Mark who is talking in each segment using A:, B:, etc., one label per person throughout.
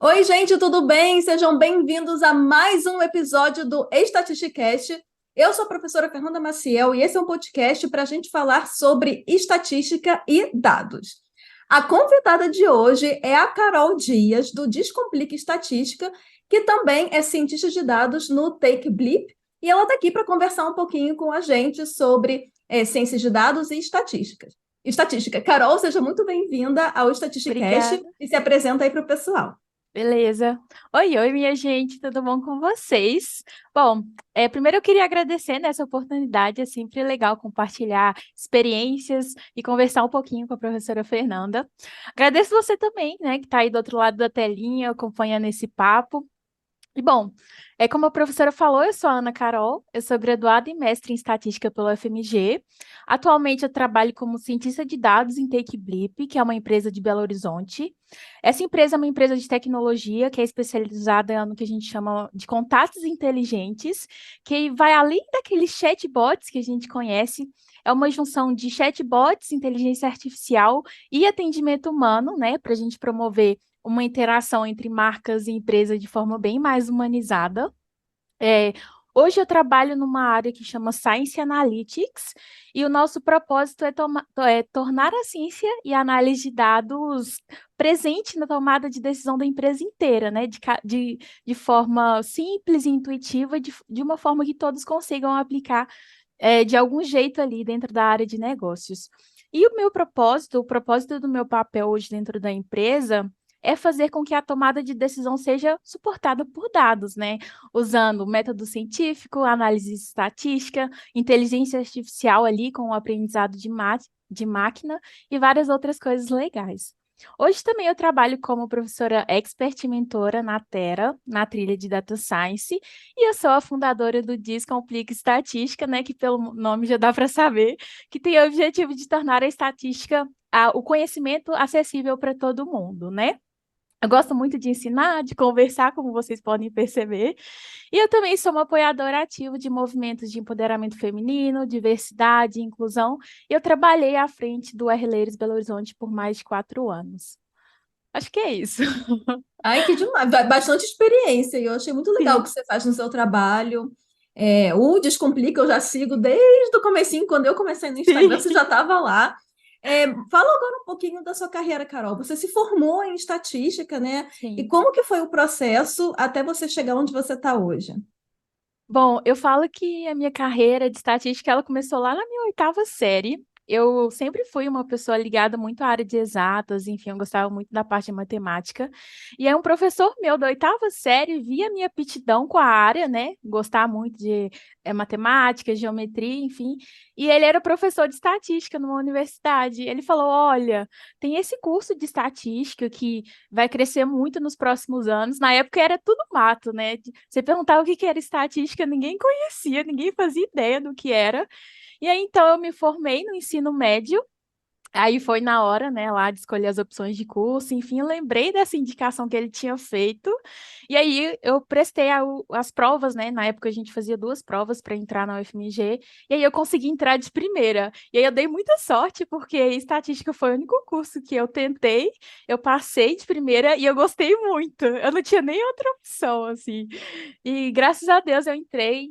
A: Oi, gente, tudo bem? Sejam bem-vindos a mais um episódio do Estatisticast. Eu sou a professora Fernanda Maciel e esse é um podcast para a gente falar sobre estatística e dados. A convidada de hoje é a Carol Dias, do Descomplica Estatística, que também é cientista de dados no Take Blip, e ela está aqui para conversar um pouquinho com a gente sobre ciências de dados e estatísticas. Estatística. Carol, seja muito bem-vinda ao Estatisticast
B: Obrigada.
A: e se apresenta aí para o pessoal.
B: Beleza. Oi, oi, minha gente, tudo bom com vocês? Bom, primeiro eu queria agradecer nessa oportunidade, é sempre legal compartilhar experiências e conversar um pouquinho com a professora Fernanda. Agradeço você também, né, que está aí do outro lado da telinha acompanhando esse papo. E bom, como a professora falou, eu sou a Ana Carol, eu sou graduada e mestre em estatística pelo FMG. Atualmente eu trabalho como cientista de dados em TakeBlip, que é uma empresa de Belo Horizonte. Essa empresa é uma empresa de tecnologia que é especializada no que a gente chama de contatos inteligentes, que vai além daqueles chatbots que a gente conhece. É uma junção de chatbots, inteligência artificial e atendimento humano, né, para a gente promover uma interação entre marcas e empresas de forma bem mais humanizada. É, Hoje eu trabalho numa área que chama Science Analytics, e o nosso propósito é tornar a ciência e a análise de dados presente na tomada de decisão da empresa inteira, né? De forma simples e intuitiva, de uma forma que todos consigam aplicar de algum jeito ali dentro da área de negócios. E o meu propósito, o propósito do meu papel hoje dentro da empresa é fazer com que a tomada de decisão seja suportada por dados, né? Usando método científico, análise estatística, inteligência artificial ali com o aprendizado de máquina e várias outras coisas legais. Hoje também eu trabalho como professora expert e mentora na Terra, na trilha de Data Science, e eu sou a fundadora do Descomplica Estatística, né, que pelo nome já dá para saber, que tem o objetivo de tornar a estatística, o conhecimento acessível para todo mundo, né? Eu gosto muito de ensinar, de conversar, como vocês podem perceber. E eu também sou uma apoiadora ativa de movimentos de empoderamento feminino, diversidade e inclusão. E eu trabalhei à frente do R-Leires Belo Horizonte por mais de 4 anos. Acho que é isso.
A: Ai, que demais. Bastante experiência. E eu achei muito legal o que
B: Sim.
A: você faz no seu trabalho. O Descomplica eu já sigo desde o comecinho, quando eu comecei no Instagram, você já
B: Sim.
A: estava lá. Fala agora um pouquinho da sua carreira, Carol. Você se formou em estatística, né? E
B: Sim.
A: como que foi o processo até você chegar onde você está hoje?
B: Bom, eu falo que a minha carreira de estatística ela começou lá na minha oitava série. Eu sempre fui uma pessoa ligada muito à área de exatas, enfim, eu gostava muito da parte de matemática. E aí um professor meu da oitava série via a minha aptidão com a área, né? Gostar muito de matemática, geometria, enfim. E ele era professor de estatística numa universidade. Ele falou: Olha, tem esse curso de estatística que vai crescer muito nos próximos anos. Na época era tudo mato, né? Você perguntava o que que era estatística, ninguém conhecia, ninguém fazia ideia do que era. E aí, então, eu me formei no ensino médio. Aí foi na hora, né, lá de escolher as opções de curso, enfim, eu lembrei dessa indicação que ele tinha feito, e aí eu prestei as provas, né, na época a gente fazia duas provas para entrar na UFMG, e aí eu consegui entrar de primeira, e aí eu dei muita sorte, porque estatística foi o único curso que eu tentei, eu passei de primeira e eu gostei muito, eu não tinha nem outra opção, assim, e graças a Deus eu entrei,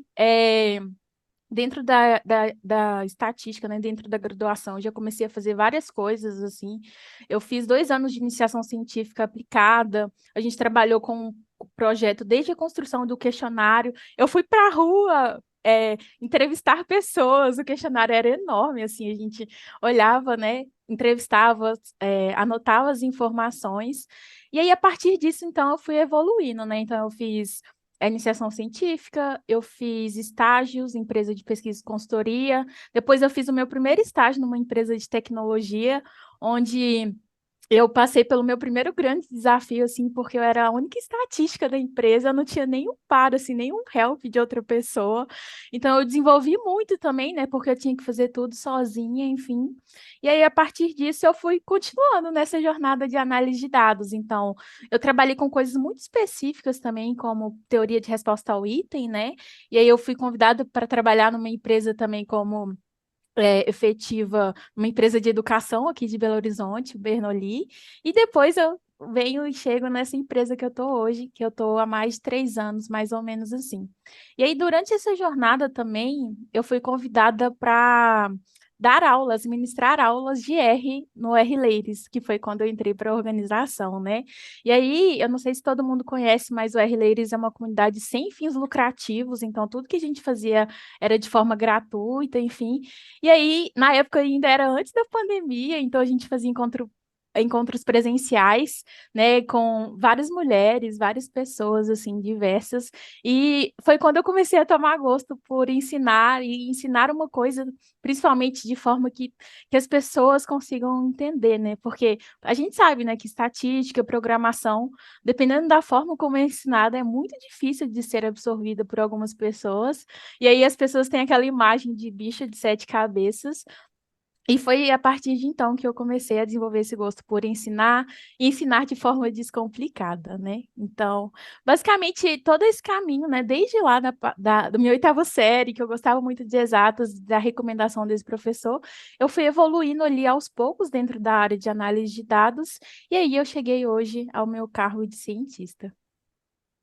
B: dentro da estatística, né, dentro da graduação, eu já comecei a fazer várias coisas, assim. Eu fiz 2 anos de iniciação científica aplicada, a gente trabalhou com o projeto desde a construção do questionário. Eu fui para a rua, entrevistar pessoas, o questionário era enorme, assim, a gente olhava, né, entrevistava, anotava as informações, e aí, a partir disso, então, eu fui evoluindo, né, então eu fiz iniciação científica, eu fiz estágios em empresa de pesquisa e consultoria. Depois eu fiz o meu primeiro estágio numa empresa de tecnologia, onde eu passei pelo meu primeiro grande desafio, assim, porque eu era a única estatística da empresa, eu não tinha nenhum par, assim, nenhum help de outra pessoa. Então, eu desenvolvi muito também, né, porque eu tinha que fazer tudo sozinha, enfim. E aí, a partir disso, eu fui continuando nessa jornada de análise de dados. Então, eu trabalhei com coisas muito específicas também, como teoria de resposta ao item, né? E aí, eu fui convidada para trabalhar numa empresa também como efetiva uma empresa de educação aqui de Belo Horizonte, o Bernoulli, e depois eu venho e chego nessa empresa que eu tô hoje, que eu tô há mais de 3 anos, mais ou menos assim. E aí, durante essa jornada também, eu fui convidada para dar aulas, ministrar aulas de R no R-Ladies, que foi quando eu entrei para a organização, né? E aí, eu não sei se todo mundo conhece, mas o R-Ladies é uma comunidade sem fins lucrativos, então tudo que a gente fazia era de forma gratuita, enfim. E aí, na época ainda era antes da pandemia, então a gente fazia encontros presenciais, né, com várias mulheres, várias pessoas assim diversas, e foi quando eu comecei a tomar gosto por ensinar e ensinar uma coisa, principalmente de forma que as pessoas consigam entender, né? Porque a gente sabe, né, que estatística, programação, dependendo da forma como é ensinada, é muito difícil de ser absorvida por algumas pessoas. E aí as pessoas têm aquela imagem de bicho de 7 cabeças, e foi a partir de então que eu comecei a desenvolver esse gosto por ensinar e ensinar de forma descomplicada, né? Então, basicamente, todo esse caminho, né, desde lá da minha oitava série, que eu gostava muito de exatas, da recomendação desse professor, eu fui evoluindo ali aos poucos dentro da área de análise de dados, e aí eu cheguei hoje ao meu cargo de cientista.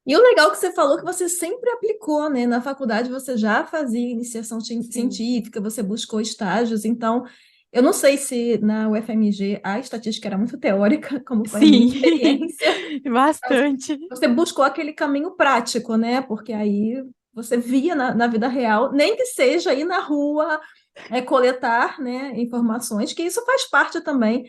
A: E o legal que você falou que você sempre aplicou, né? Na faculdade você já fazia iniciação
B: Sim.
A: científica, você buscou estágios, então eu não sei se na UFMG a estatística era muito teórica, como foi a minha
B: Sim,
A: experiência, mas
B: bastante.
A: você buscou aquele caminho prático, né? Porque aí você via na vida real, nem que seja ir na rua, coletar, né, informações, que isso faz parte também.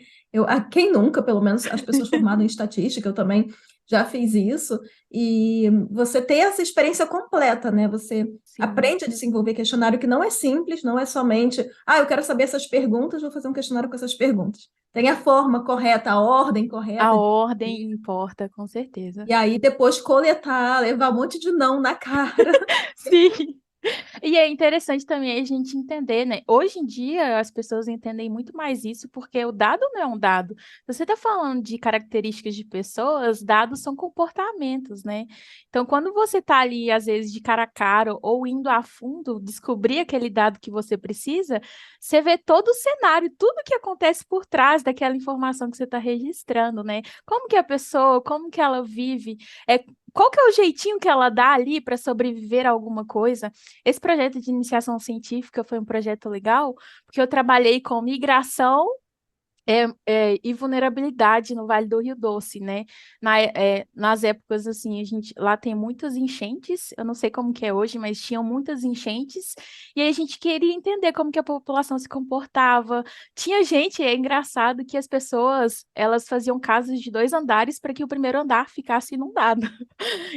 A: Quem nunca, pelo menos as pessoas formadas em estatística, eu também já fiz isso, e você ter essa experiência completa, né? Você
B: Sim.
A: aprende a desenvolver questionário que não é simples, não é somente, eu quero saber essas perguntas, vou fazer um questionário com essas perguntas. Tem a forma correta, a ordem
B: A
A: correta.
B: ordem importa, com certeza.
A: E aí depois coletar, levar um monte de não na cara.
B: Sim. E é interessante também a gente entender, né? Hoje em dia, as pessoas entendem muito mais isso, porque o dado não é um dado. Você está falando de características de pessoas, dados são comportamentos, né? Então, quando você está ali, às vezes, de cara a cara ou indo a fundo, descobrir aquele dado que você precisa, você vê todo o cenário, tudo que acontece por trás daquela informação que você está registrando, né? Como que a pessoa, como que ela vive, qual que é o jeitinho que ela dá ali para sobreviver a alguma coisa. Esse projeto de iniciação científica foi um projeto legal, porque eu trabalhei com migração e vulnerabilidade no Vale do Rio Doce, né? Nas épocas, assim, a gente lá tem muitas enchentes, eu não sei como que é hoje, mas tinham muitas enchentes, e aí a gente queria entender como que a população se comportava. Tinha gente, é engraçado que as pessoas, elas faziam casas de 2 andares para que o primeiro andar ficasse inundado.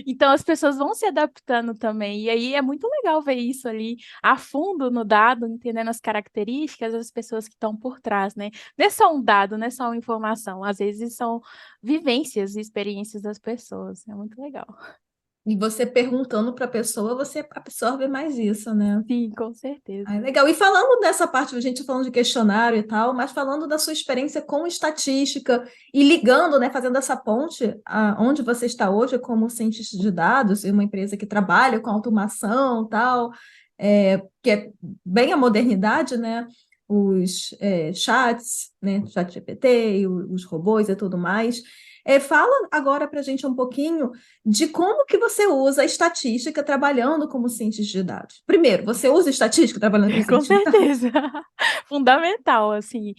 B: Então as pessoas vão se adaptando também. E aí é muito legal ver isso ali a fundo no dado, entendendo as características das pessoas que estão por trás, né? Não é só um dado, não é só uma informação. Às vezes são vivências e experiências das pessoas. É muito legal.
A: E você perguntando para a pessoa, você absorve mais isso, né?
B: Sim, com certeza.
A: Legal. E falando dessa parte, a gente falando de questionário e tal, mas falando da sua experiência com estatística e ligando, né, fazendo essa ponte onde você está hoje como cientista de dados, em uma empresa que trabalha com automação e tal, que é bem a modernidade, né? Os chats, né? Chat GPT, e os robôs e tudo mais. Fala agora para a gente um pouquinho de como que você usa a estatística trabalhando como cientista de dados. Primeiro, você usa estatística trabalhando como
B: Com
A: cientista de dados?
B: certeza. Fundamental, assim.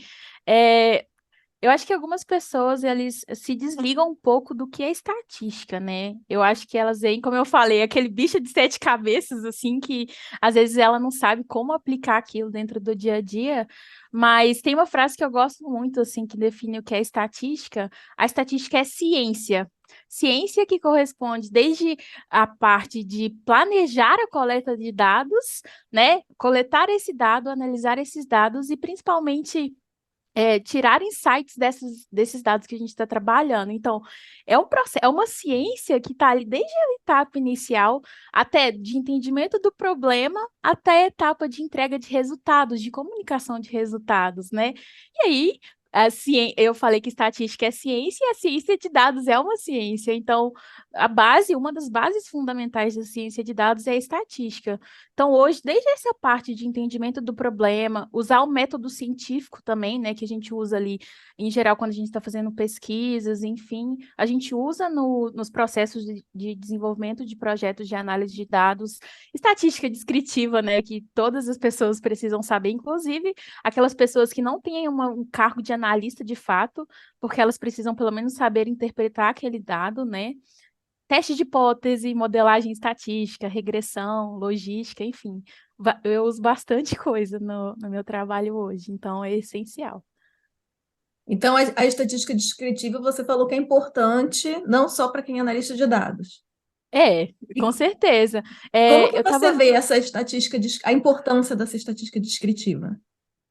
B: É, Eu acho que algumas pessoas, eles se desligam um pouco do que é estatística, né? Eu acho que elas veem, como eu falei, aquele bicho de 7 cabeças, assim, que às vezes ela não sabe como aplicar aquilo dentro do dia a dia, mas tem uma frase que eu gosto muito, assim, que define o que é estatística. A estatística é ciência. Ciência que corresponde desde a parte de planejar a coleta de dados, né? Coletar esse dado, analisar esses dados e principalmente tirar insights desses dados que a gente está trabalhando. Então, é um processo, é uma ciência que está ali desde a etapa inicial, até de entendimento do problema, até a etapa de entrega de resultados, de comunicação de resultados, né? E aí, Eu falei que estatística é ciência e a ciência de dados é uma ciência. Então, uma das bases fundamentais da ciência de dados é a estatística. Então, hoje, desde essa parte de entendimento do problema, usar o método científico também, né, que a gente usa ali, em geral, quando a gente está fazendo pesquisas, enfim, a gente usa nos processos de desenvolvimento de projetos de análise de dados, estatística descritiva, né, que todas as pessoas precisam saber, inclusive aquelas pessoas que não têm um cargo de analista de fato, porque elas precisam pelo menos saber interpretar aquele dado, né? Teste de hipótese, modelagem estatística, regressão, logística, enfim. Eu uso bastante coisa no meu trabalho hoje, então é essencial.
A: Então, a estatística descritiva você falou que é importante, não só para quem é analista de dados.
B: É,
A: E
B: com certeza.
A: como que
B: Eu
A: você
B: estava
A: vê essa estatística, a importância dessa estatística descritiva?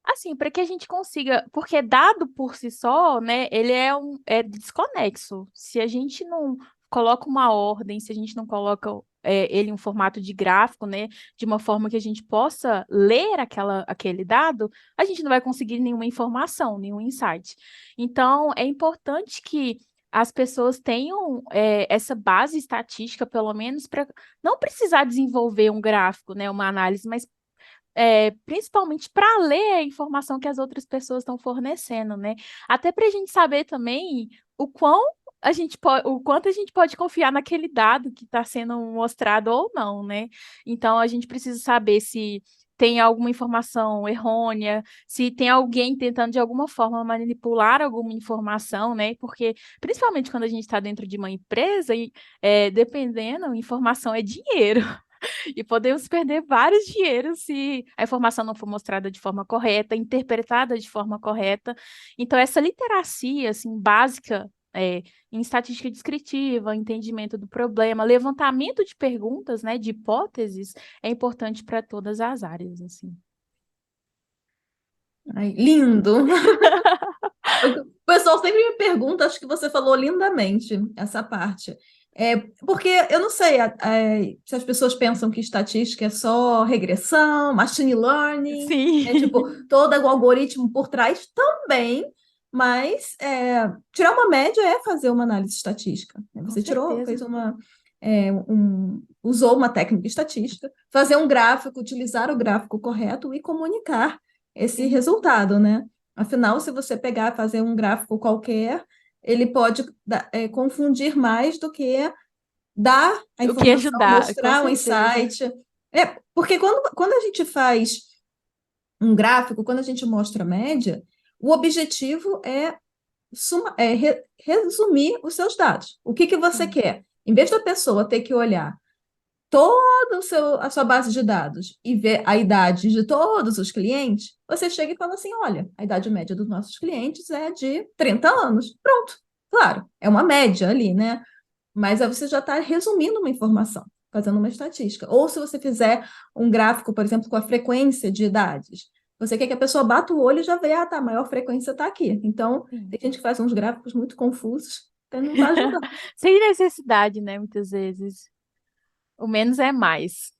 B: assim, para que a gente consiga, porque dado por si só, né, ele é desconexo. Se a gente não coloca uma ordem, se a gente não coloca ele em um formato de gráfico, né, de uma forma que a gente possa ler aquele dado, a gente não vai conseguir nenhuma informação, nenhum insight. Então, é importante que as pessoas tenham essa base estatística, pelo menos, para não precisar desenvolver um gráfico, né, uma análise, mas principalmente para ler a informação que as outras pessoas estão fornecendo, né? Até para a gente saber também o quanto a gente pode confiar naquele dado que está sendo mostrado ou não, né? Então a gente precisa saber se tem alguma informação errônea, se tem alguém tentando de alguma forma manipular alguma informação, né? Porque principalmente quando a gente está dentro de uma empresa, dependendo, informação é dinheiro. E podemos perder vários dinheiros se a informação não for mostrada de forma correta, interpretada de forma correta. Então, essa literacia, assim, básica, em estatística descritiva, entendimento do problema, levantamento de perguntas, né, de hipóteses, é importante para todas as áreas, assim.
A: Ai, lindo! O pessoal sempre me pergunta, acho que você falou lindamente essa parte. Porque eu não sei se as pessoas pensam que estatística é só regressão, machine learning, né? Tipo,
B: Sim,
A: todo o algoritmo por trás também, mas tirar uma média é fazer uma análise estatística, né?
B: com
A: Você tirou,
B: certeza.
A: fez usou uma técnica estatística, fazer um gráfico, utilizar o gráfico correto e comunicar esse
B: Sim.
A: resultado, né? Afinal, se você pegar, fazer um gráfico qualquer, ele pode confundir mais do que dar a
B: O que
A: informação,
B: ajudar, com
A: mostrar um
B: certeza.
A: insight. Porque quando a gente faz um gráfico, quando a gente mostra a média, o objetivo é, resumir os seus dados. O que você
B: Sim.
A: quer? Em vez da pessoa ter que olhar toda a sua base de dados e ver a idade de todos os clientes, você chega e fala assim: olha, a idade média dos nossos clientes é de 30 anos. Pronto. Claro, é uma média ali, né? Mas aí você já está resumindo uma informação, fazendo uma estatística. Ou se você fizer um gráfico, por exemplo, com a frequência de idades, você quer que a pessoa bata o olho e já vê, tá, a maior frequência está aqui. Então,
B: Sim.
A: tem gente que faz uns gráficos muito confusos, então não está ajudando.
B: Sem necessidade, né, muitas vezes. O menos é mais.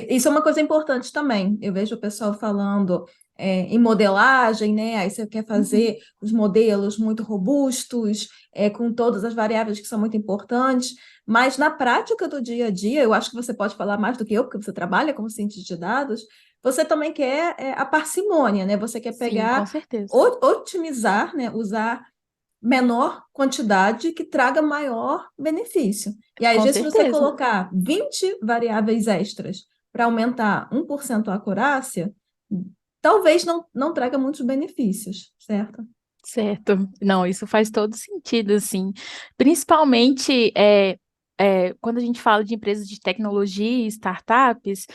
A: Isso é uma coisa importante também. Eu vejo o pessoal falando em modelagem, né? Aí você quer
B: Uhum.
A: fazer os modelos muito robustos, com todas as variáveis que são muito importantes, mas na prática do dia a dia, eu acho que você pode falar mais do que eu, porque você trabalha como cientista de dados, você também quer a parcimônia, né? Você quer
B: Sim, com
A: pegar,
B: certeza.
A: otimizar, né? Usar menor quantidade que traga maior benefício. E aí, às
B: Com
A: vezes, se você
B: certeza.
A: colocar 20 variáveis extras para aumentar 1% a acurácia, talvez não traga muitos benefícios, certo?
B: Certo. Não, isso faz todo sentido, assim. Principalmente quando a gente fala de empresas de tecnologia e startups,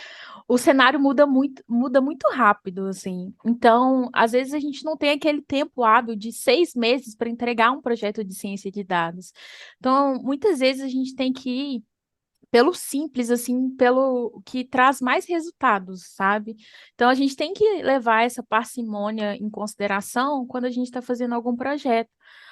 B: o cenário muda muito rápido, assim. Então, às vezes a gente não tem aquele tempo hábil de 6 meses para entregar um projeto de ciência de dados. Então, muitas vezes a gente tem que ir pelo simples, assim, pelo que traz mais resultados, sabe? Então a gente tem que levar essa parcimônia em consideração quando a gente está fazendo algum projeto.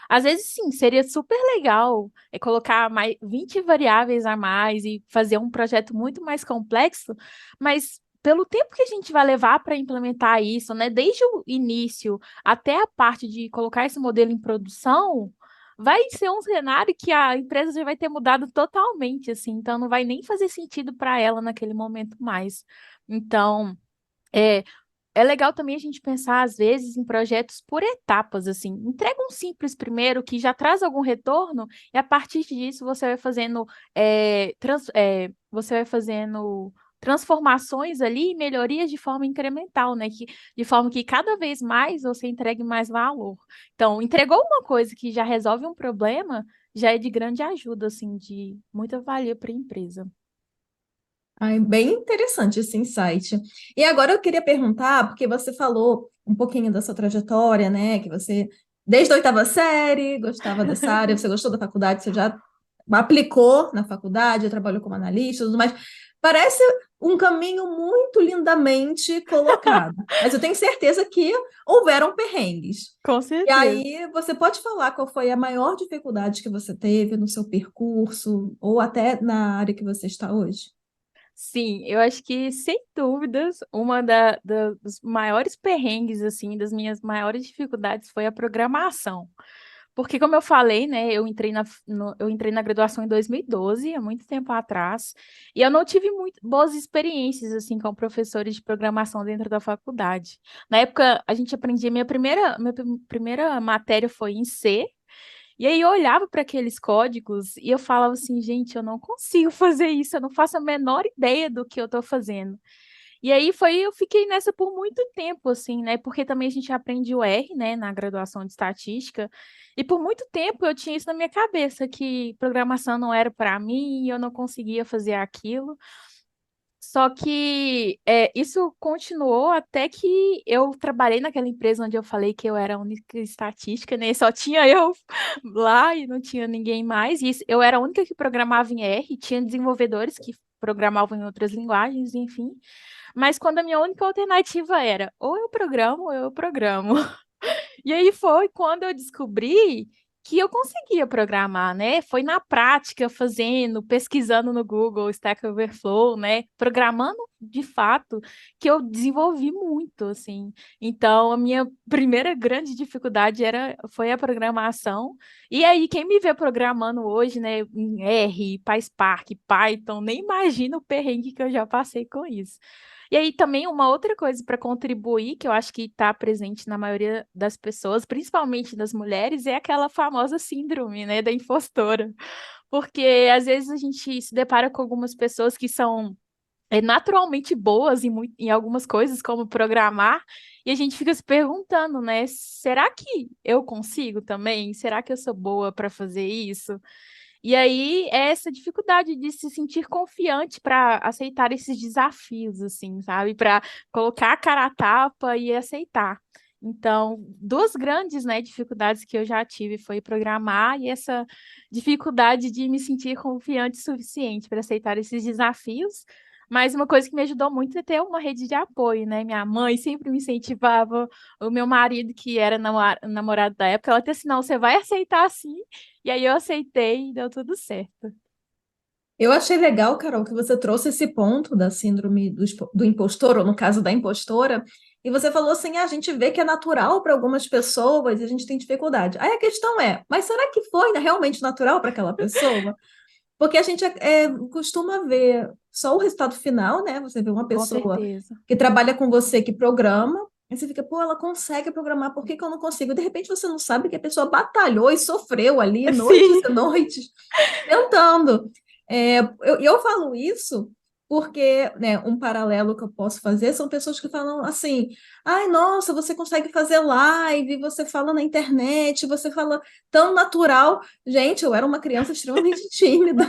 B: Às vezes, sim, seria super legal colocar mais 20 variáveis a mais e fazer um projeto muito mais complexo, mas pelo tempo que a gente vai levar para implementar isso, né, desde o início até a parte de colocar esse modelo em produção, vai ser um cenário que a empresa já vai ter mudado totalmente, assim, então não vai nem fazer sentido para ela naquele momento mais. Então, é, é legal também a gente pensar, às vezes, em projetos por etapas, assim. Entrega um simples primeiro, que já traz algum retorno, e a partir disso você vai fazendo transformações ali e melhorias de forma incremental, né? De forma que cada vez mais você entregue mais valor. Então, entregou uma coisa que já resolve um problema, já é de grande ajuda, assim, de muita valia para a empresa.
A: Ai, bem interessante esse insight. E agora eu queria perguntar, porque você falou um pouquinho da sua trajetória, né? Que você, desde a oitava série, gostava dessa área, você gostou da faculdade, você já aplicou na faculdade, trabalhou como analista e tudo mais. Parece um caminho muito lindamente colocado, mas eu tenho certeza que houveram perrengues.
B: Com
A: E
B: certeza.
A: aí, você pode falar qual foi a maior dificuldade que você teve no seu percurso, ou até na área que você está hoje?
B: Sim, eu acho que, sem dúvidas, dos maiores perrengues, assim, das minhas maiores dificuldades foi a programação. Porque, como eu falei, né, eu entrei na graduação em 2012, há muito tempo atrás, e eu não tive muito boas experiências, assim, com professores de programação dentro da faculdade. Na época, a gente aprendia, minha primeira matéria foi em C, e aí eu olhava para aqueles códigos e eu falava assim, gente, eu não consigo fazer isso, eu não faço a menor ideia do que eu estou fazendo. E aí eu fiquei nessa por muito tempo, assim, né? Porque também a gente aprende o R, né, na graduação de estatística, e por muito tempo eu tinha isso na minha cabeça, que programação não era para mim, e eu não conseguia fazer aquilo. Só que isso continuou até que eu trabalhei naquela empresa onde eu falei que eu era a única estatística, né? Só tinha eu lá e não tinha ninguém mais. Eu era a única que programava em R, tinha desenvolvedores que programavam em outras linguagens, enfim. Mas quando a minha única alternativa era ou eu programo ou eu programo. E aí foi quando eu descobri que eu conseguia programar, né? Foi na prática, fazendo, pesquisando no Google, Stack Overflow, né? Programando de fato, que eu desenvolvi muito, assim. Então, a minha primeira grande dificuldade foi a programação. E aí, quem me vê programando hoje, né, em R, PySpark, Python, nem imagina o perrengue que eu já passei com isso. E aí também uma outra coisa para contribuir, que eu acho que está presente na maioria das pessoas, principalmente das mulheres, é aquela famosa síndrome, né, da impostora. Porque às vezes a gente se depara com algumas pessoas que são naturalmente boas em algumas coisas, como programar, e a gente fica se perguntando, né, será que eu consigo também? Será que eu sou boa para fazer isso? E aí é essa dificuldade de se sentir confiante para aceitar esses desafios, assim, sabe? Para colocar a cara a tapa e aceitar. Então, duas grandes, né, dificuldades que eu já tive foi programar e essa dificuldade de me sentir confiante o suficiente para aceitar esses desafios. Mas uma coisa que me ajudou muito é ter uma rede de apoio, né? Minha mãe sempre me incentivava, o meu marido, que era namorado da época, ela disse assim, não, você vai aceitar sim. E aí eu aceitei e deu tudo certo.
A: Eu achei legal, Carol, que você trouxe esse ponto da síndrome do impostor, ou no caso da impostora, e você falou assim: "Ah, a gente vê que é natural para algumas pessoas e a gente tem dificuldade." Aí a questão é, mas será que foi realmente natural para aquela pessoa? Porque a gente costuma ver só o resultado final, né? Você vê uma
B: Com
A: pessoa
B: certeza.
A: que trabalha com você, que programa, e você fica, pô, ela consegue programar, por que que eu não consigo? De repente você não sabe que a pessoa batalhou e sofreu ali noites
B: Sim,
A: e noites tentando. Eu falo isso porque, né, um paralelo que eu posso fazer são pessoas que falam assim: ai, nossa, você consegue fazer live, você fala na internet, você fala tão natural. Gente, eu era uma criança extremamente tímida,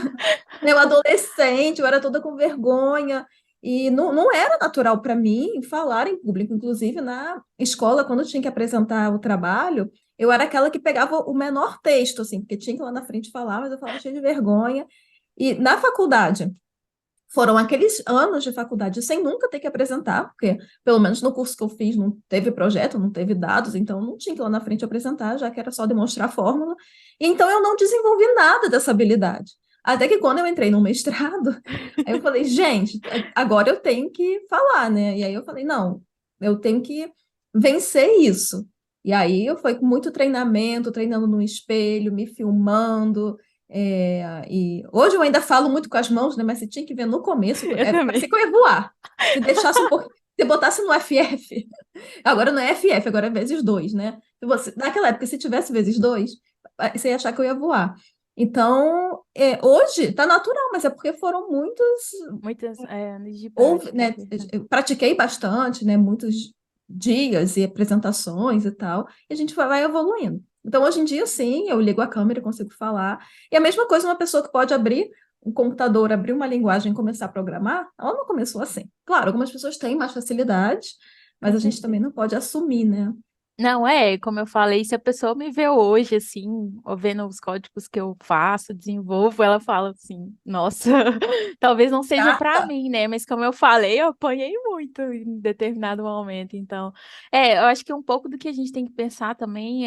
A: né, eu adolescente, eu era toda com vergonha. E não era natural para mim falar em público, inclusive na escola, quando eu tinha que apresentar o trabalho, eu era aquela que pegava o menor texto, assim, porque tinha que ir lá na frente falar, mas eu falava cheia de vergonha. E na faculdade, foram aqueles anos de faculdade sem nunca ter que apresentar, porque pelo menos no curso que eu fiz não teve projeto, não teve dados, então não tinha que ir lá na frente apresentar, já que era só demonstrar a fórmula. E então eu não desenvolvi nada dessa habilidade. Até que quando eu entrei no mestrado, aí eu falei, gente, agora eu tenho que falar, né? E aí eu falei, não, eu tenho que vencer isso. E aí eu fui com muito treinamento, treinando no espelho, me filmando. E hoje eu ainda falo muito com as mãos, né? Mas você tinha que ver no começo,
B: Eu
A: parecia
B: também.
A: que eu ia voar. Se deixasse um pouco, se botasse no FF, agora não é FF, agora é vezes dois, né? Naquela época, se tivesse vezes dois, você ia achar que eu ia voar. Então, hoje tá natural, mas é porque foram muitos,
B: Muitas anos de
A: né?
B: prática, verdade.
A: Eu pratiquei bastante, né? Muitos dias e apresentações e tal, e a gente vai evoluindo. Então, hoje em dia, sim, eu ligo a câmera e consigo falar. E a mesma coisa, uma pessoa que pode abrir um computador, abrir uma linguagem e começar a programar, ela não começou assim. Claro, algumas pessoas têm mais facilidade, mas
B: Com
A: a gente também
B: certeza.
A: não pode assumir, né?
B: Não, como eu falei, se a pessoa me vê hoje, assim, ou vendo os códigos que eu faço, desenvolvo, ela fala assim, nossa, talvez não seja para
A: Gata.
B: mim, né? Mas como eu falei, eu apanhei muito em determinado momento. Então, eu acho que um pouco do que a gente tem que pensar também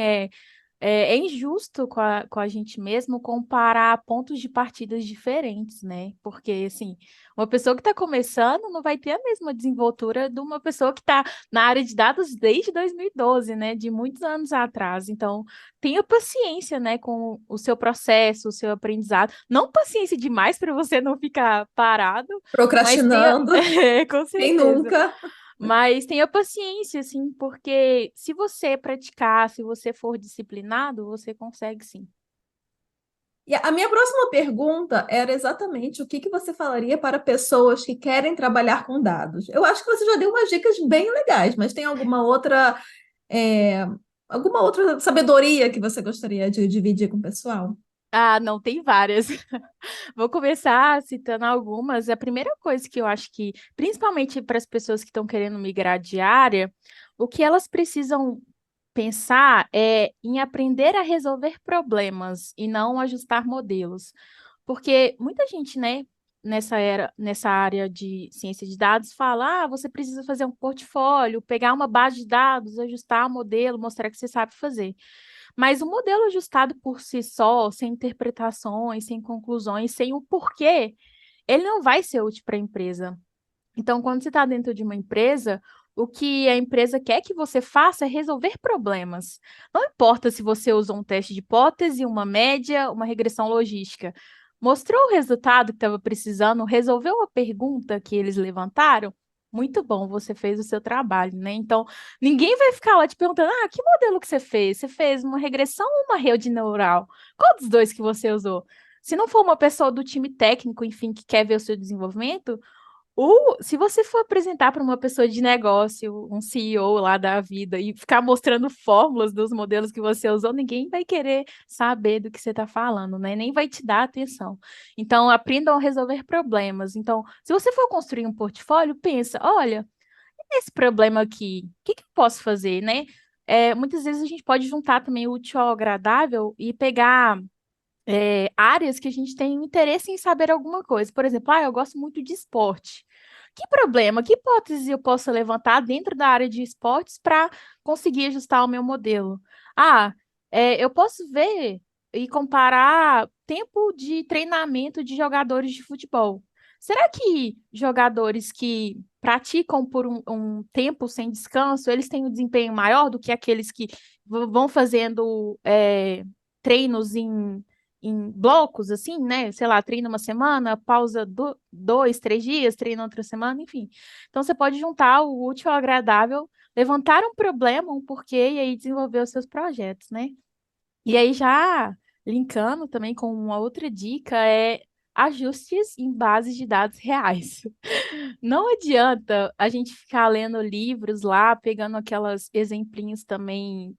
B: é injusto com a gente mesmo comparar pontos de partidas diferentes, né? Porque, assim, uma pessoa que está começando não vai ter a mesma desenvoltura de uma pessoa que está na área de dados desde 2012, né? De muitos anos atrás. Então, tenha paciência, né, com o seu processo, o seu aprendizado. Não paciência demais para você não ficar parado, mas tenha.
A: Procrastinando,
B: Com
A: quem
B: certeza.
A: nunca?
B: Mas tenha paciência, assim, porque se você praticar, se você for disciplinado, você consegue sim.
A: E a minha próxima pergunta era exatamente o que que você falaria para pessoas que querem trabalhar com dados? Eu acho que você já deu umas dicas bem legais, mas tem é, alguma outra sabedoria que você gostaria de dividir com o pessoal?
B: Ah, não, tem várias. Vou começar citando algumas. A primeira coisa que eu acho que, principalmente para as pessoas que estão querendo migrar de área, o que elas precisam pensar é em aprender a resolver problemas e não ajustar modelos. Porque muita gente, né, nessa área de ciência de dados, fala: você precisa fazer um portfólio, pegar uma base de dados, ajustar o modelo, mostrar que você sabe fazer. Mas o modelo ajustado por si só, sem interpretações, sem conclusões, sem o porquê, ele não vai ser útil para a empresa. Então, quando você está dentro de uma empresa, o que a empresa quer que você faça é resolver problemas. Não importa se você usou um teste de hipótese, uma média, uma regressão logística. Mostrou o resultado que estava precisando, resolveu a pergunta que eles levantaram. Muito bom, você fez o seu trabalho, né? Então, ninguém vai ficar lá te perguntando: que modelo que você fez? Você fez uma regressão ou uma rede neural? Qual dos dois que você usou? Se não for uma pessoa do time técnico, enfim, que quer ver o seu desenvolvimento, se você for apresentar para uma pessoa de negócio, um CEO lá da vida, e ficar mostrando fórmulas dos modelos que você usou, ninguém vai querer saber do que você está falando, né? Nem vai te dar atenção. Então, aprendam a resolver problemas. Então, se você for construir um portfólio, pensa, olha, esse problema aqui, o que que eu posso fazer, né? Muitas vezes a gente pode juntar também o útil ao agradável e pegar áreas que a gente tem interesse em saber alguma coisa. Por exemplo, eu gosto muito de esporte. Que problema, que hipótese eu posso levantar dentro da área de esportes para conseguir ajustar o meu modelo? Eu posso ver e comparar tempo de treinamento de jogadores de futebol. Será que jogadores que praticam por um tempo sem descanso, eles têm um desempenho maior do que aqueles que vão fazendo treinos em blocos, assim, né? Sei lá, treina uma semana, pausa 2, 3 dias, treina outra semana, enfim. Então, você pode juntar o útil ao agradável, levantar um problema, um porquê, e aí desenvolver os seus projetos, né? E aí, já linkando também com uma outra dica, é ajustes em bases de dados reais. Não adianta a gente ficar lendo livros lá, pegando aquelas exemplinhos também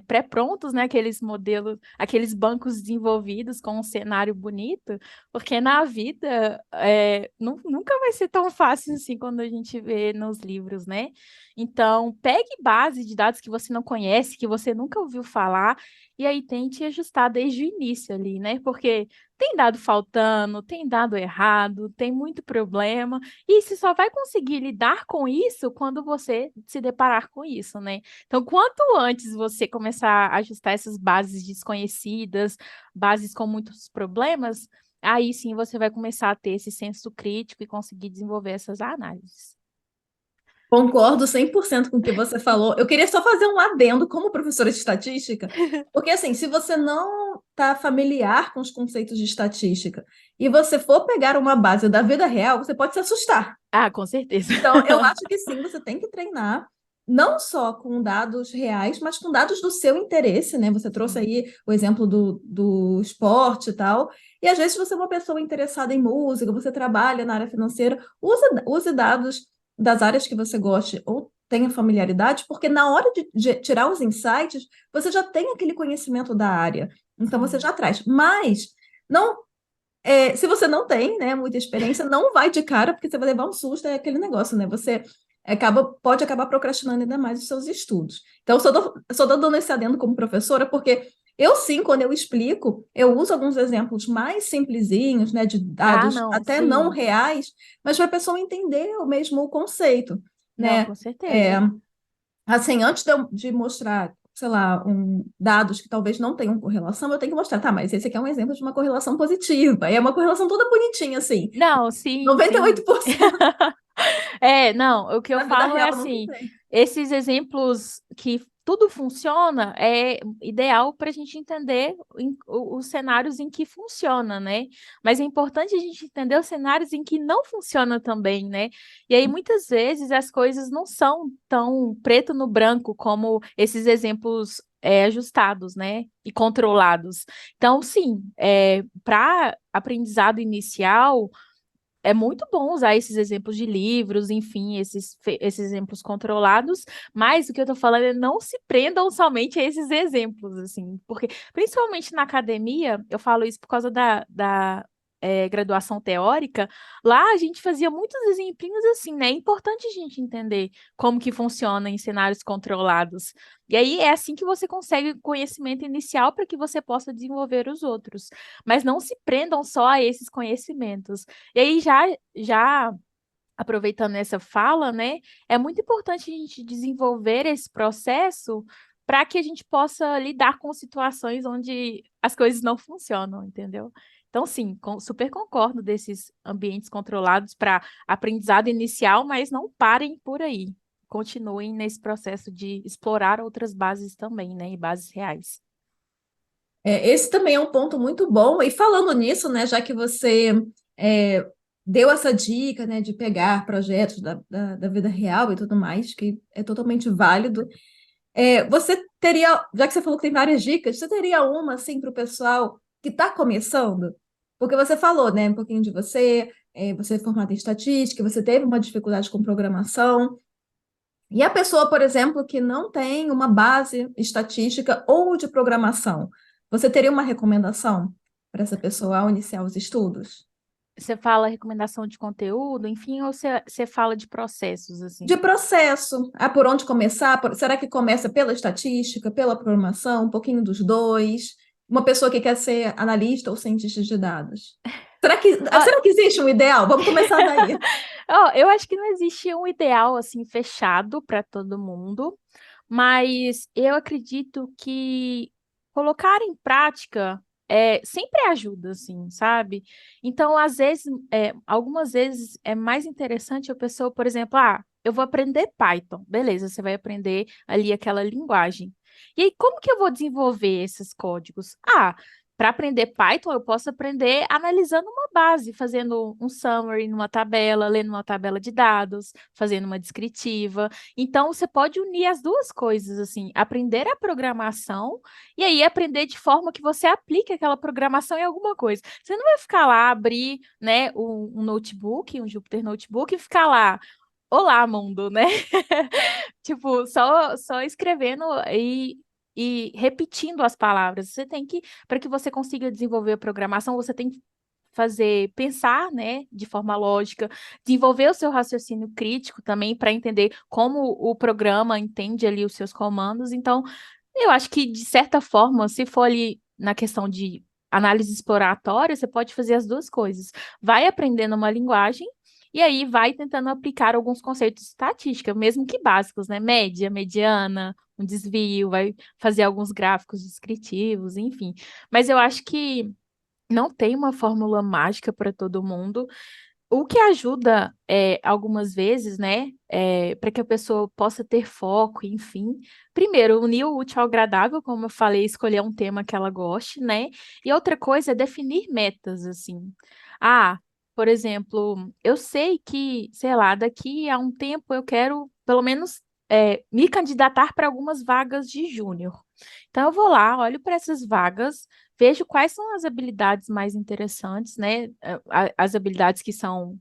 B: pré-prontos, né? Aqueles modelos, aqueles bancos desenvolvidos com um cenário bonito, porque na vida nunca vai ser tão fácil assim quando a gente vê nos livros, né? Então, pegue base de dados que você não conhece, que você nunca ouviu falar, e aí tente ajustar desde o início ali, né? Porque tem dado faltando, tem dado errado, tem muito problema. E você só vai conseguir lidar com isso quando você se deparar com isso, né? Então, quanto antes você começar a ajustar essas bases desconhecidas, bases com muitos problemas, aí sim você vai começar a ter esse senso crítico e conseguir desenvolver essas análises.
A: Concordo 100% com o que você falou. Eu queria só fazer um adendo como professora de estatística, porque assim, se você não está familiar com os conceitos de estatística e você for pegar uma base da vida real, você pode se assustar.
B: Ah, com certeza.
A: Então, eu acho que sim, você tem que treinar não só com dados reais, mas com dados do seu interesse, né? Você trouxe
B: Sim.
A: aí o exemplo do esporte e tal. E às vezes você é uma pessoa interessada em música, você trabalha na área financeira, use dados das áreas que você goste ou tenha familiaridade, porque na hora de tirar os insights, você já tem aquele conhecimento da área. Então você
B: Sim.
A: já traz. Mas não se você não tem, né, muita experiência, não vai de cara, porque você vai levar um susto, é aquele negócio, né? Você pode acabar procrastinando ainda mais os seus estudos. Então, eu só tô dando esse adendo como professora, porque eu sim, quando eu explico, eu uso alguns exemplos mais simplesinhos, né, de
B: Ah,
A: dados
B: não,
A: até não
B: sim.
A: reais, mas para a pessoa entender o mesmo conceito,
B: Não,
A: né?
B: com
A: É,
B: certeza.
A: assim, antes de mostrar, sei lá, dados que talvez não tenham correlação, eu tenho que mostrar, tá, mas esse aqui é um exemplo de uma correlação positiva, e é uma correlação toda bonitinha, assim.
B: Não, sim, sim.
A: 98%
B: É, não, o que eu
A: na vida
B: falo é
A: real não
B: assim,
A: tem.
B: esses exemplos que tudo funciona é ideal para a gente entender os cenários em que funciona, né? Mas é importante a gente entender os cenários em que não funciona também, né? E aí, muitas vezes, as coisas não são tão preto no branco como esses exemplos ajustados, né? E controlados. Então, sim, para aprendizado inicial é muito bom usar esses exemplos de livros, enfim, esses exemplos controlados, mas o que eu tô falando é não se prendam somente a esses exemplos, assim, porque principalmente na academia, eu falo isso por causa da graduação teórica, lá a gente fazia muitos exemplinhos assim, né? É importante a gente entender como que funciona em cenários controlados. E aí é assim que você consegue conhecimento inicial para que você possa desenvolver os outros. Mas não se prendam só a esses conhecimentos. E aí, já aproveitando essa fala, né, é muito importante a gente desenvolver esse processo para que a gente possa lidar com situações onde as coisas não funcionam, entendeu? Então, sim, super concordo desses ambientes controlados para aprendizado inicial, mas não parem por aí. Continuem nesse processo de explorar outras bases também, né, e bases reais.
A: Esse também é um ponto muito bom. E falando nisso, né, já que você é, deu essa dica, né, de pegar projetos da vida real e tudo mais, que é totalmente válido, você teria, já que você falou que tem várias dicas, você teria uma, assim, para o pessoal que está começando? Porque você falou, né, um pouquinho de você, você é formada em estatística, você teve uma dificuldade com programação, e a pessoa, por exemplo, que não tem uma base estatística ou de programação, você teria uma recomendação para essa pessoa ao iniciar os estudos?
B: Você fala recomendação de conteúdo, enfim, ou você fala de processos,
A: De
B: assim?
A: processo, por onde começar? Será que começa pela estatística, pela programação, um pouquinho dos dois? Uma pessoa que quer ser analista ou cientista de dados? Será que,
B: Ah,
A: será que existe um ideal? Vamos começar daí.
B: ó, eu acho que não existe um ideal, assim, fechado para todo mundo, mas eu acredito que colocar em prática sempre ajuda, assim, sabe? Então, às vezes, algumas vezes é mais interessante a pessoa, por exemplo, eu vou aprender Python. Beleza, você vai aprender ali aquela linguagem. E aí, como que eu vou desenvolver esses códigos? Para aprender Python, eu posso aprender analisando uma base, fazendo um summary numa tabela, lendo uma tabela de dados, fazendo uma descritiva. Então, você pode unir as duas coisas, assim, aprender a programação e aí aprender de forma que você aplique aquela programação em alguma coisa. Você não vai ficar lá, abrir, né, um notebook, um Jupyter Notebook e ficar lá, olá, mundo, né? Tipo, só escrevendo e repetindo as palavras. Você tem que, para que você consiga desenvolver a programação, você tem que pensar, né, de forma lógica, desenvolver o seu raciocínio crítico também para entender como o programa entende ali os seus comandos. Então, eu acho que, de certa forma, se for ali na questão de análise exploratória, você pode fazer as duas coisas. Vai aprendendo uma linguagem e aí vai tentando aplicar alguns conceitos de estatística, mesmo que básicos, né? Média, mediana, um desvio, vai fazer alguns gráficos descritivos, enfim. Mas eu acho que não tem uma fórmula mágica para todo mundo. O que ajuda algumas vezes, né, para que a pessoa possa ter foco, enfim. Primeiro, unir o útil ao agradável, como eu falei, escolher um tema que ela goste, né? E outra coisa é definir metas, assim. Ah, por exemplo, eu sei que, sei lá, daqui a um tempo eu quero, pelo menos, me candidatar para algumas vagas de júnior. Então, eu vou lá, olho para essas vagas, vejo quais são as habilidades mais interessantes, né? As habilidades que são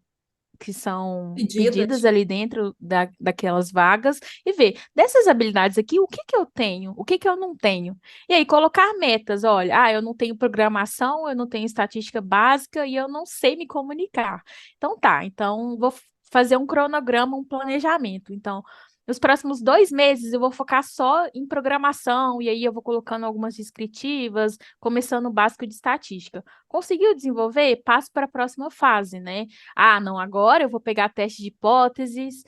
B: pedidas
A: Pedidas.
B: ali dentro daquelas vagas e ver dessas habilidades aqui, o que que eu tenho, o que que eu não tenho. E aí colocar metas, olha, eu não tenho programação, eu não tenho estatística básica e eu não sei me comunicar. Então tá, então vou fazer um cronograma, um planejamento. Então, nos próximos 2 meses eu vou focar só em programação, e aí eu vou colocando algumas descritivas, começando o básico de estatística. Conseguiu desenvolver? Passo para a próxima fase, né? Ah, não, agora eu vou pegar teste de hipóteses,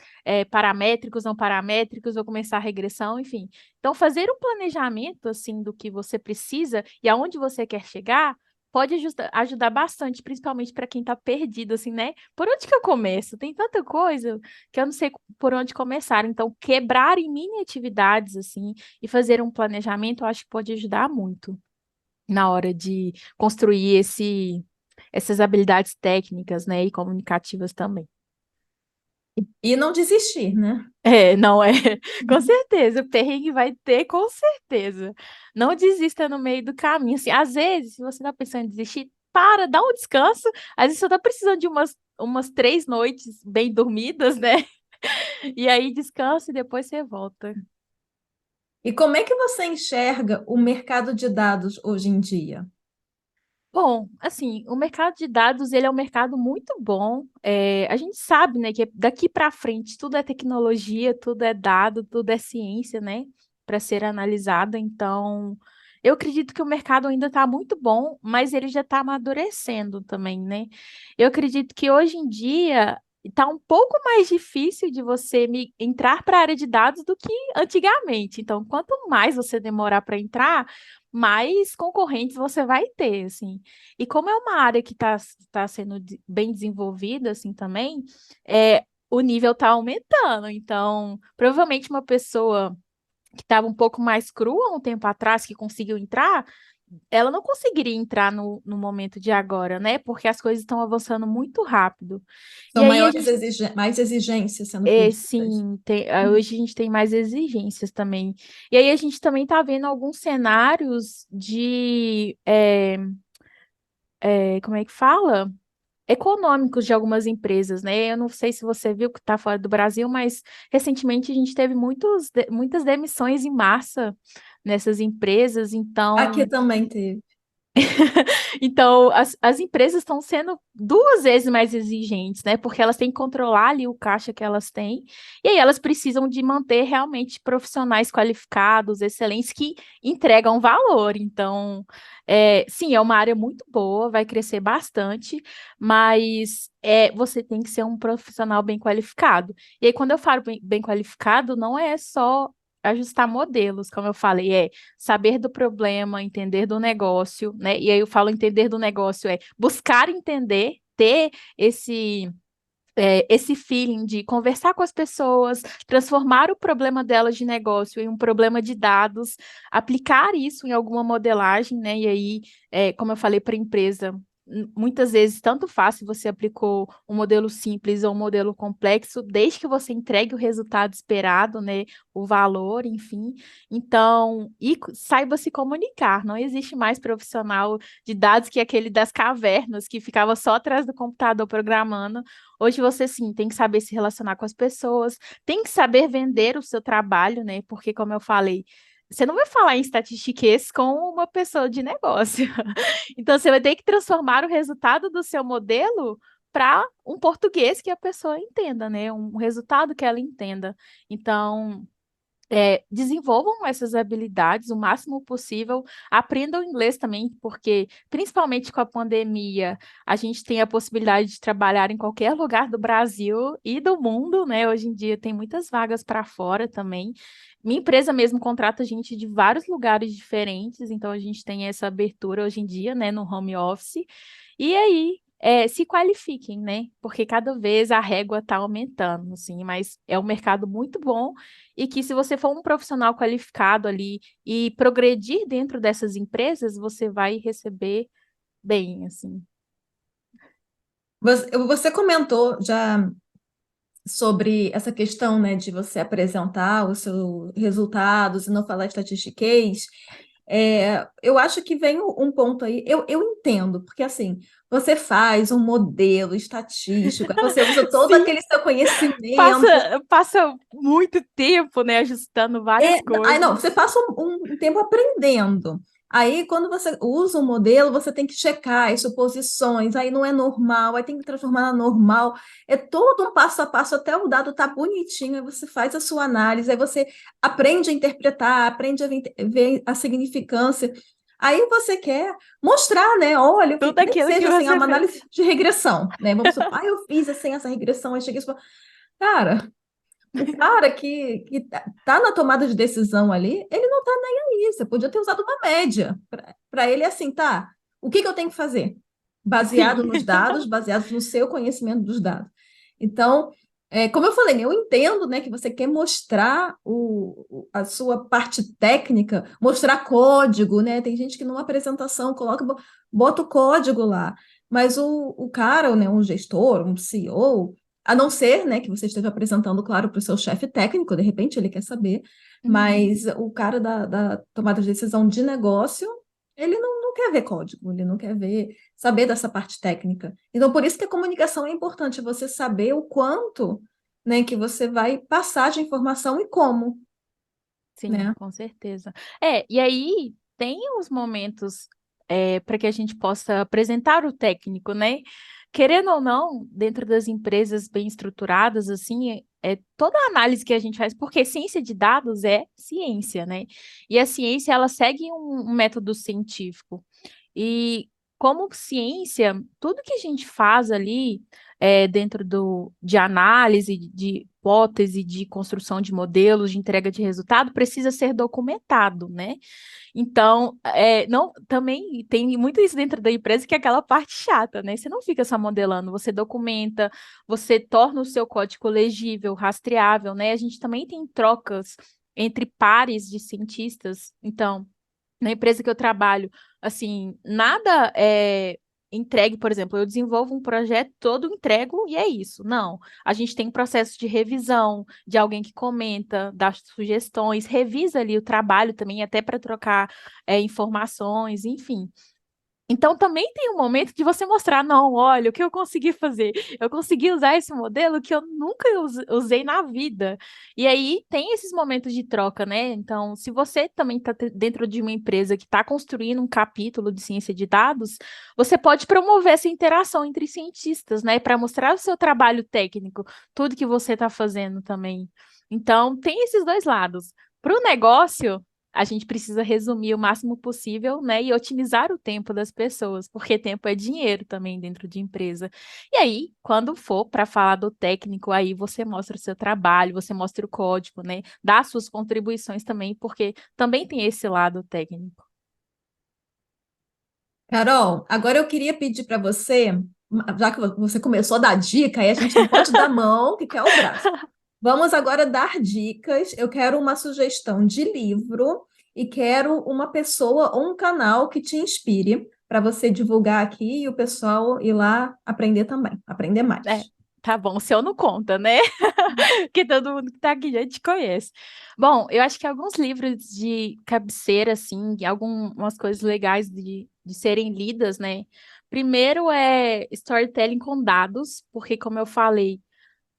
B: paramétricos, não paramétricos, vou começar a regressão, enfim. Então, fazer um planejamento, assim, do que você precisa e aonde você quer chegar, pode ajudar bastante, principalmente para quem está perdido, assim, né? Por onde que eu começo? Tem tanta coisa que eu não sei por onde começar. Então, quebrar em mini atividades, assim, e fazer um planejamento, eu acho que pode ajudar muito na hora de construir essas habilidades técnicas, né, e comunicativas também.
A: E não desistir, né?
B: Não é, com certeza, o perrengue vai ter, com certeza. Não desista no meio do caminho, assim, às vezes, se você tá pensando em desistir, para, dá um descanso, às vezes você tá precisando de umas 3 noites bem dormidas, né, e aí descansa e depois você volta.
A: E como é que você enxerga o mercado de dados hoje em dia?
B: Bom, assim, o mercado de dados, ele é um mercado muito bom. A gente sabe, né, que daqui para frente tudo é tecnologia, tudo é dado, tudo é ciência, né, para ser analisada. Então, eu acredito que o mercado ainda está muito bom, mas ele já está amadurecendo também, né? Eu acredito que hoje em dia está um pouco mais difícil de você entrar para a área de dados do que antigamente. Então, quanto mais você demorar para entrar, mais concorrentes você vai ter, assim. E como é uma área que está sendo bem desenvolvida, assim, também, o nível está aumentando. Então, provavelmente uma pessoa que estava um pouco mais crua um tempo atrás, que conseguiu entrar, ela não conseguiria entrar no momento de agora, né? Porque as coisas estão avançando muito rápido. E
A: São
B: aí a
A: maiores
B: gente
A: mais exigências sendo pedidas.
B: sim, hoje a gente tem mais exigências também. E aí a gente também está vendo alguns cenários de, como é que fala? Econômicos de algumas empresas, né? Eu não sei se você viu que está fora do Brasil, mas recentemente a gente teve muitas demissões em massa nessas empresas,
A: Aqui
B: então
A: também teve.
B: então, as empresas estão sendo 2 vezes mais exigentes, né? Porque elas têm que controlar ali o caixa que elas têm, e aí elas precisam de manter realmente profissionais qualificados, excelentes, que entregam valor. Então, sim, é uma área muito boa, vai crescer bastante, mas você tem que ser um profissional bem qualificado. E aí, quando eu falo bem qualificado, não é só ajustar modelos, como eu falei, saber do problema, entender do negócio, né? E aí eu falo entender do negócio buscar entender, ter esse feeling de conversar com as pessoas, transformar o problema delas de negócio em um problema de dados, aplicar isso em alguma modelagem, né? E aí, como eu falei para a empresa, muitas vezes tanto faz se você aplicou um modelo simples ou um modelo complexo, desde que você entregue o resultado esperado, né? O valor, enfim. Então, e saiba se comunicar. Não existe mais profissional de dados que aquele das cavernas que ficava só atrás do computador programando. Hoje você sim tem que saber se relacionar com as pessoas, tem que saber vender o seu trabalho, né? Porque, como eu falei, você não vai falar em estatistiquês com uma pessoa de negócio. Então, você vai ter que transformar o resultado do seu modelo para um português que a pessoa entenda, né? Um resultado que ela entenda. Então, desenvolvam essas habilidades o máximo possível, aprendam inglês também, porque principalmente com a pandemia, a gente tem a possibilidade de trabalhar em qualquer lugar do Brasil e do mundo, né? Hoje em dia tem muitas vagas para fora também. Minha empresa mesmo contrata gente de vários lugares diferentes, então a gente tem essa abertura hoje em dia, né, no home office. E aí, se qualifiquem, né? Porque cada vez a régua está aumentando, assim, mas é um mercado muito bom e que se você for um profissional qualificado ali e progredir dentro dessas empresas, você vai receber bem, assim.
A: Você comentou já sobre essa questão, né, de você apresentar os seus resultados e não falar estatistiquez. Eu acho que vem um ponto aí, eu entendo, porque assim, você faz um modelo estatístico, aí você usa todo
B: Sim,
A: aquele seu conhecimento.
B: passa muito tempo, né, ajustando várias
A: Aí não,
B: coisas.
A: você passa um tempo aprendendo. Aí, quando você usa um modelo, você tem que checar as suposições, aí não é normal, aí tem que transformar na normal. É todo um passo a passo até o dado tá bonitinho, aí você faz a sua análise, aí você aprende a interpretar, aprende a ver a significância. Aí você quer mostrar, né? Olha,
B: Tudo
A: nem que
B: aquilo que
A: seja assim,
B: você
A: uma
B: fez.
A: análise de regressão, né? Vamos supor, eu fiz assim essa regressão, aí cheguei e falei, cara. O cara que tá na tomada de decisão ali, ele não tá nem aí. Você podia ter usado uma média. Para ele, é assim, tá? O que que eu tenho que fazer? Baseado
B: Sim,
A: nos dados, baseado no seu conhecimento dos dados. Então, como eu falei, né, eu entendo, né, que você quer mostrar a sua parte técnica, mostrar código, né? Tem gente que numa apresentação coloca, bota o código lá. Mas o cara, né, um gestor, um CEO, a não ser, né, que você esteja apresentando, claro, para o seu chefe técnico, de repente ele quer saber,
B: uhum,
A: mas o cara da tomada de decisão de negócio, ele não quer ver código, ele não quer saber dessa parte técnica. Então, por isso que a comunicação é importante, você saber o quanto, né, que você vai passar de informação e como,
B: sim,
A: né?
B: com certeza. E aí tem os momentos para que a gente possa apresentar o técnico, né? Querendo ou não, dentro das empresas bem estruturadas, assim, toda a análise que a gente faz, porque ciência de dados é ciência, né? E a ciência, ela segue um método científico. E como ciência, tudo que a gente faz ali dentro de análise, de hipótese, de construção de modelos, de entrega de resultado, precisa ser documentado, né? Então, não, também tem muito isso dentro da empresa que é aquela parte chata, né? Você não fica só modelando, você documenta, você torna o seu código legível, rastreável, né? A gente também tem trocas entre pares de cientistas. Então, na empresa que eu trabalho, assim, nada é entregue, por exemplo, eu desenvolvo um projeto todo, entrego e é isso. Não, a gente tem um processo de revisão, de alguém que comenta, dá sugestões, revisa ali o trabalho também, até para trocar informações, enfim. Então, também tem um momento de você mostrar, não, olha, o que eu consegui fazer? Eu consegui usar esse modelo que eu nunca usei na vida. E aí, tem esses momentos de troca, né? Então, se você também está dentro de uma empresa que está construindo um capítulo de ciência de dados, você pode promover essa interação entre cientistas, né? Para mostrar o seu trabalho técnico, tudo que você está fazendo também. Então, tem esses dois lados. Para o negócio, a gente precisa resumir o máximo possível, né, e otimizar o tempo das pessoas, porque tempo é dinheiro também dentro de empresa. E aí, quando for para falar do técnico, aí você mostra o seu trabalho, você mostra o código, né, dá suas contribuições também, porque também tem esse lado técnico.
A: Carol, agora eu queria pedir para você, já que você começou a dar dica, aí a gente não pode dar mão, que quer o braço. Vamos agora dar dicas. Eu quero uma sugestão de livro e quero uma pessoa ou um canal que te inspire para você divulgar aqui e o pessoal ir lá aprender também, aprender
B: É,
A: mais.
B: tá bom, o seu não conta, né? Que todo mundo que tá aqui já te conhece. Bom, eu acho que alguns livros de cabeceira, assim, e algumas coisas legais de serem lidas, né? Primeiro é Storytelling com dados, porque, como eu falei,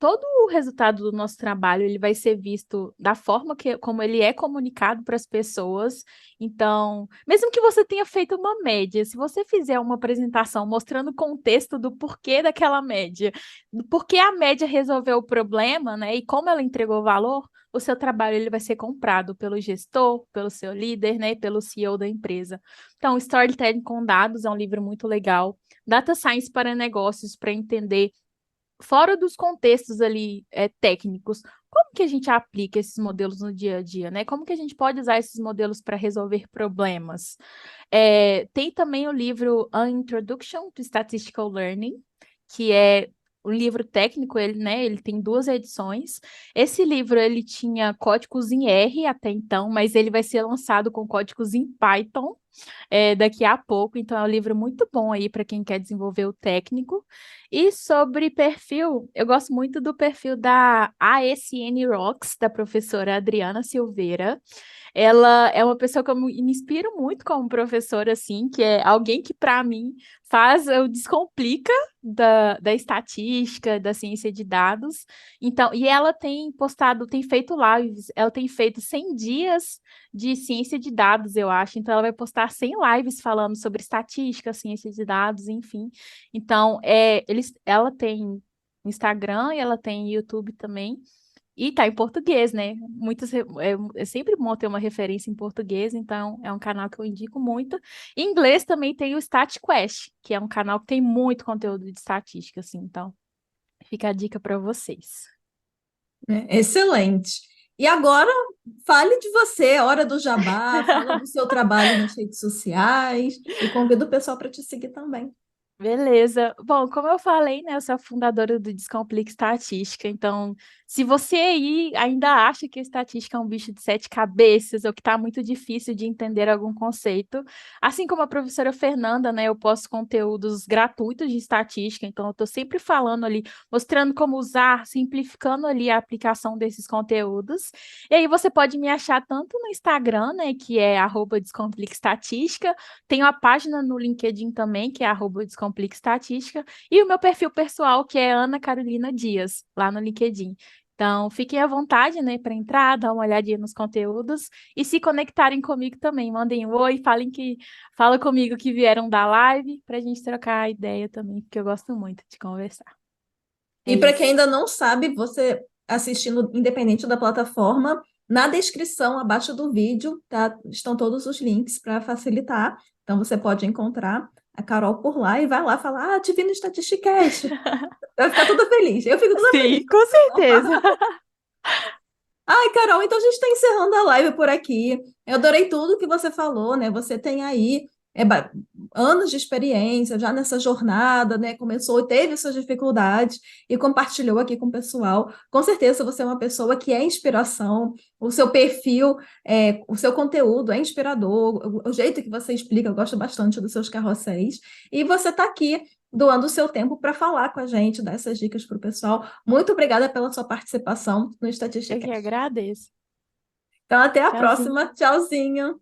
B: todo o resultado do nosso trabalho ele vai ser visto da forma como ele é comunicado para as pessoas. Então, mesmo que você tenha feito uma média, se você fizer uma apresentação mostrando o contexto do porquê daquela média, do porquê a média resolveu o problema, né, e como ela entregou valor, o seu trabalho ele vai ser comprado pelo gestor, pelo seu líder, né, pelo CEO da empresa. Então, Storytelling com Dados é um livro muito legal. Data Science para Negócios, para entender fora dos contextos ali técnicos, como que a gente aplica esses modelos no dia a dia, né? Como que a gente pode usar esses modelos para resolver problemas? Tem também o livro An Introduction to Statistical Learning, que é um livro técnico, ele, né, ele tem 2 edições. Esse livro ele tinha códigos em R até então, mas ele vai ser lançado com códigos em Python daqui a pouco, então é um livro muito bom aí para quem quer desenvolver o técnico. E sobre perfil, eu gosto muito do perfil da ASN Rocks, da professora Adriana Silveira. Ela é uma pessoa que eu me inspiro muito como professora, assim, que é alguém que, para mim, eu descomplica da estatística, da ciência de dados. Então, e ela tem postado, tem feito lives, ela tem feito 100 dias de ciência de dados, eu acho. Então, ela vai postar 100 lives falando sobre estatística, ciência de dados, enfim. Então, ela tem Instagram e ela tem YouTube também. E tá em português, né? É sempre bom ter uma referência em português, então é um canal que eu indico muito. Em inglês também tem o StatQuest, que é um canal que tem muito conteúdo de estatística, assim. Então, fica a dica para vocês.
A: Excelente. E agora, fale de você, hora do jabá, fala do seu trabalho nas redes sociais e convido o pessoal para te seguir também.
B: Beleza. Bom, como eu falei, né, eu sou a fundadora do Descomplica Estatística, então, se você aí ainda acha que a estatística é um bicho de 7 cabeças ou que está muito difícil de entender algum conceito, assim como a professora Fernanda, né, eu posto conteúdos gratuitos de estatística, então eu estou sempre falando ali, mostrando como usar, simplificando ali a aplicação desses conteúdos. E aí você pode me achar tanto no Instagram, né, que é @Descomplica Estatística, tenho a página no LinkedIn também, que é Descomplica Estatística, e o meu perfil pessoal, que é Ana Carolina Dias, lá no LinkedIn. Então, fiquem à vontade, né, para entrar, dar uma olhadinha nos conteúdos e se conectarem comigo também. Mandem um oi, fala comigo que vieram da live para a gente trocar ideia também, porque eu gosto muito de conversar. É
A: E para quem
B: isso.
A: ainda não sabe, você assistindo independente da plataforma, na descrição abaixo do vídeo, tá, estão todos os links para facilitar. Então você pode encontrar a Carol por lá e vai lá falar: "Ah, te vi no Statisticast". Vai ficar toda feliz. Eu fico toda feliz.
B: Sim, com certeza.
A: Ai, Carol, então a gente está encerrando a live por aqui. Eu adorei tudo que você falou, né? Você tem aí anos de experiência já nessa jornada, né? Começou, teve suas dificuldades e compartilhou aqui com o pessoal. Com certeza você é uma pessoa que é inspiração, o seu perfil, o seu conteúdo é inspirador, o jeito que você explica, eu gosto bastante dos seus carrosséis. E você está aqui doando o seu tempo para falar com a gente, dar essas dicas para o pessoal. Muito obrigada pela sua participação no
B: Eu que
A: Statisticast.
B: agradeço.
A: Então, até a
B: Tchauzinho.
A: próxima. Tchauzinho.